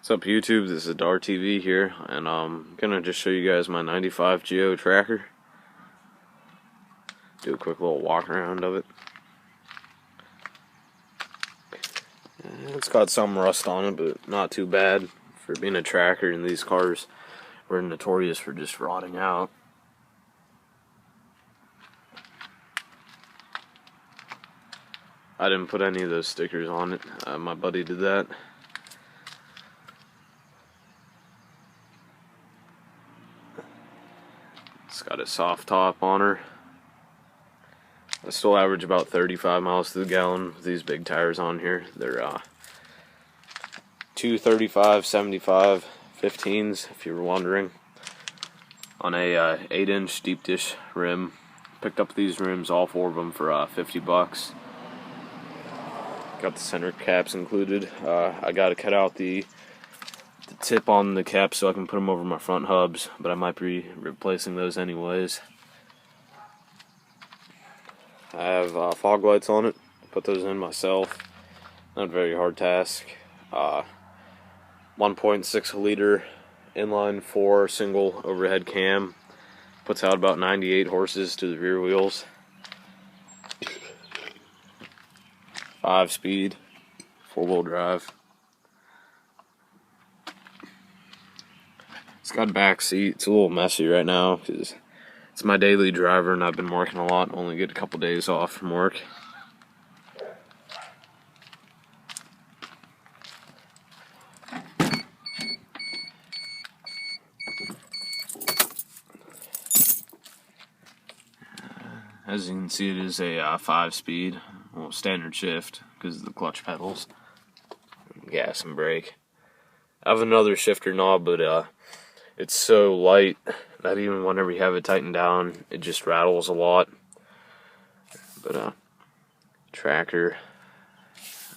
What's up YouTube, this is TV here, and I'm gonna just show you guys my 95 Geo Tracker. Do a quick little walk around of it. It's got some rust on it, but not too bad for being a tracker, and these cars were notorious for just rotting out. I didn't put any of those stickers on it, my buddy did that. It's got a soft top on her. I still average about 35 miles to the gallon with these big tires on here. They're 235, 75, 15s, if you were wondering. On a 8-inch deep dish rim. Picked up these rims, all four of them, for 50 bucks. Got the center caps included. I got to cut out the tip on the cap so I can put them over my front hubs, but I might be replacing those anyways. I have fog lights on it. Put those in myself. Not a very hard task. 1.6 liter inline 4 single overhead cam. Puts out about 98 horses to the rear wheels. 5-speed, 4-wheel drive. It's got a back seat. It's a little messy right now because it's my daily driver and I've been working a lot and only get a couple days off from work. As you can see, it is a 5-speed, well, standard shift because of the clutch pedals, gas and brake. I have another shifter knob, but it's so light that even whenever you have it tightened down, it just rattles a lot. But tracker,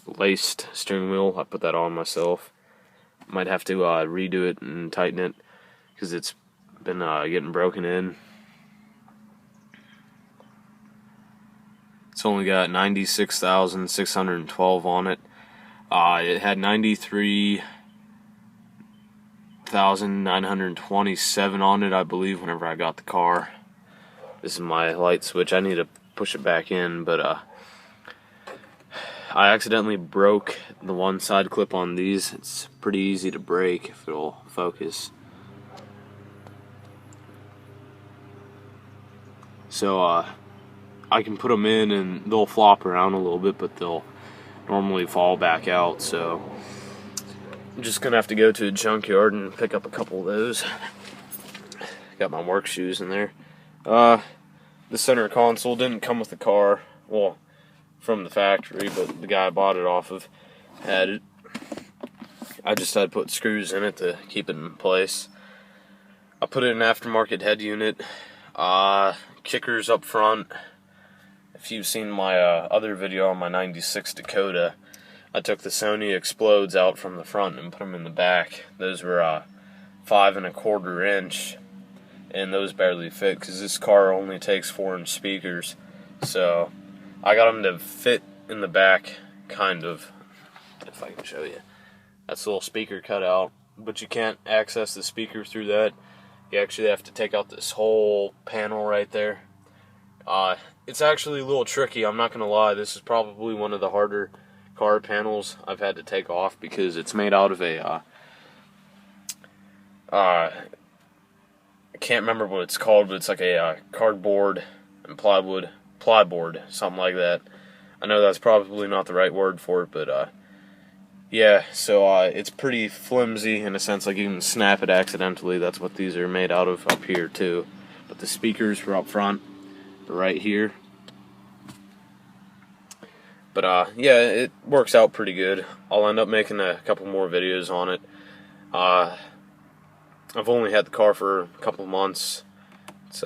laced steering wheel, I put that on myself. Might have to redo it and tighten it because it's been getting broken in. It's only got 96,612 on it. It had 93,927 on it, I believe, whenever I got the car. This is my light switch. I need to push it back in, but I accidentally broke the one side clip on these. It's pretty easy to break if it'll focus. So I can put them in and they'll flop around a little bit, but they'll normally fall back out, so I'm just gonna have to go to a junkyard and pick up a couple of those. Got my work shoes in there. The center console didn't come with the car, well, from the factory, but the guy I bought it off of had it. I just had to put screws in it to keep it in place. I put in an aftermarket head unit, kickers up front. If you've seen my other video on my 96 Dakota, I took the Sony Explodes out from the front and put them in the back. Those were 5 1/4 inch, and those barely fit because this car only takes 4-inch speakers. So I got them to fit in the back, kind of, if I can show you. That's a little speaker cut out, but you can't access the speaker through that. You actually have to take out this whole panel right there. It's actually a little tricky, I'm not gonna lie. This is probably one of the harder car panels I've had to take off because it's made out of a I can't remember what it's called, but it's like a cardboard and plyboard, something like that. I know that's probably not the right word for it, but yeah, so it's pretty flimsy in a sense, like you can snap it accidentally. That's what these are made out of up here too. But the speakers were up front, right here. But yeah, it works out pretty good. I'll end up making a couple more videos on it. I've only had the car for a couple months. It's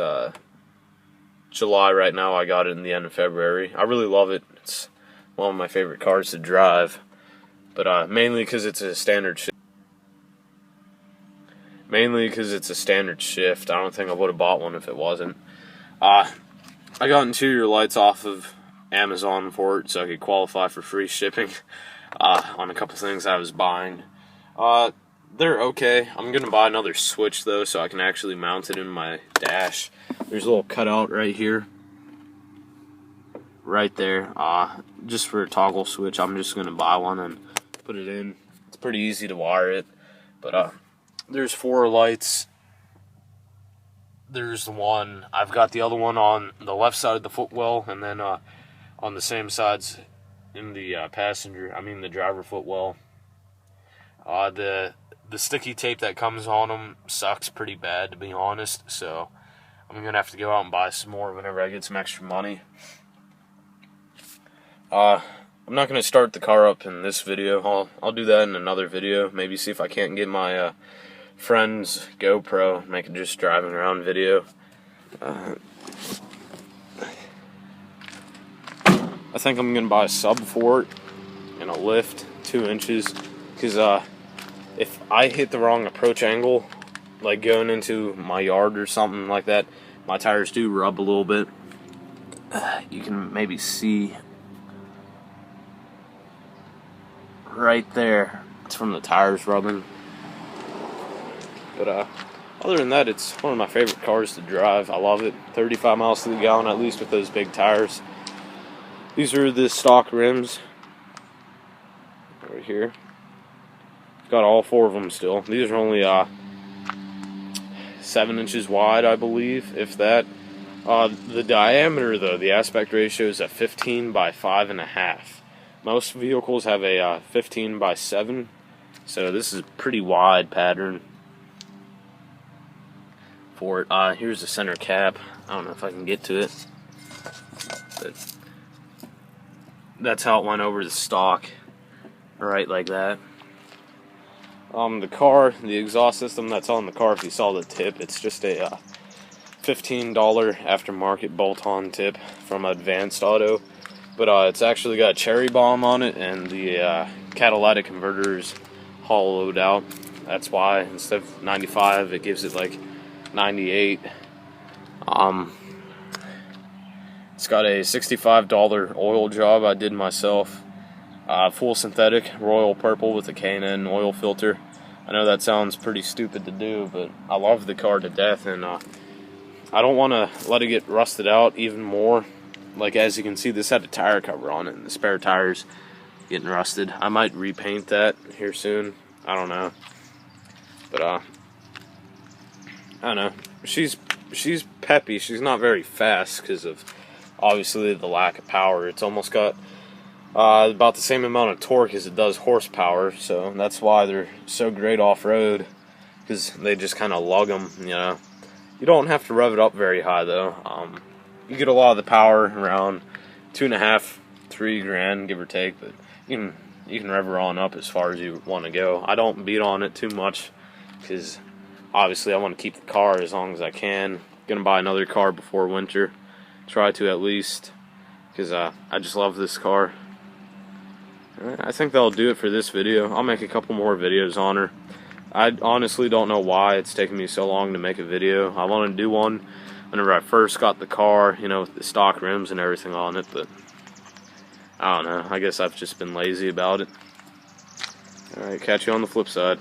July right now. I got it in the end of February. I really love it. It's one of my favorite cars to drive. But mainly because it's a standard shift. I don't think I would have bought one if it wasn't. I got interior lights off of Amazon for it so I could qualify for free shipping on a couple things I was buying. they're okay. I'm gonna buy another switch though, so I can actually mount it in my dash. There's a little cutout right here, right there, just for a toggle switch. I'm just gonna buy one and put it in. It's pretty easy to wire it, but there's 4 lights. There's the one. I've got the other one on the left side of the footwell, and then on the same sides in the the driver footwell. The sticky tape that comes on them sucks pretty bad, to be honest, so I'm gonna have to go out and buy some more whenever I get some extra money. I'm not gonna start the car up in this video. I'll do that in another video. Maybe see if I can't get my friend's GoPro, make it just driving around video. I think I'm gonna buy a sub for it and a lift, 2 inches, because if I hit the wrong approach angle, like going into my yard or something like that, my tires do rub a little bit. You can maybe see right there, it's from the tires rubbing. But other than that, it's one of my favorite cars to drive. I love it. 35 miles to the gallon at least with those big tires. These are the stock rims right here. Got all 4 of them still. These are only 7 inches wide, I believe, if that. The diameter, though, the aspect ratio is a 15 by 5.5. Most vehicles have a 15 by 7, so this is a pretty wide pattern for it. Here's the center cap. I don't know if I can get to it, but that's how it went over the stock, right like that. The car, the exhaust system that's on the car, if you saw the tip, it's just a $15 aftermarket bolt-on tip from Advanced Auto. But it's actually got a cherry bomb on it, and the catalytic converter is hollowed out. That's why instead of 95, it gives it like 98. It's got a $65 oil job I did myself. Full synthetic, royal purple with a K&N oil filter. I know that sounds pretty stupid to do, but I love the car to death, and I don't want to let it get rusted out even more. Like, as you can see, this had a tire cover on it, and the spare tire's getting rusted. I might repaint that here soon. I don't know. But, I don't know. She's peppy. She's not very fast because of, obviously, the lack of power. It's almost got about the same amount of torque as it does horsepower, so that's why they're so great off-road, because they just kind of lug them, you know. You don't have to rev it up very high, though. You get a lot of the power around 2.5, 3 grand, give or take, but you can rev her on up as far as you want to go. I don't beat on it too much, because obviously I want to keep the car as long as I can. Gonna buy another car before winter, try to at least, because I just love this car. I think that'll do it for this video. I'll make a couple more videos on her. I honestly don't know why it's taken me so long to make a video. I wanted to do one whenever I first got the car, you know, with the stock rims and everything on it, but I don't know. I guess I've just been lazy about it. Alright, catch you on the flip side.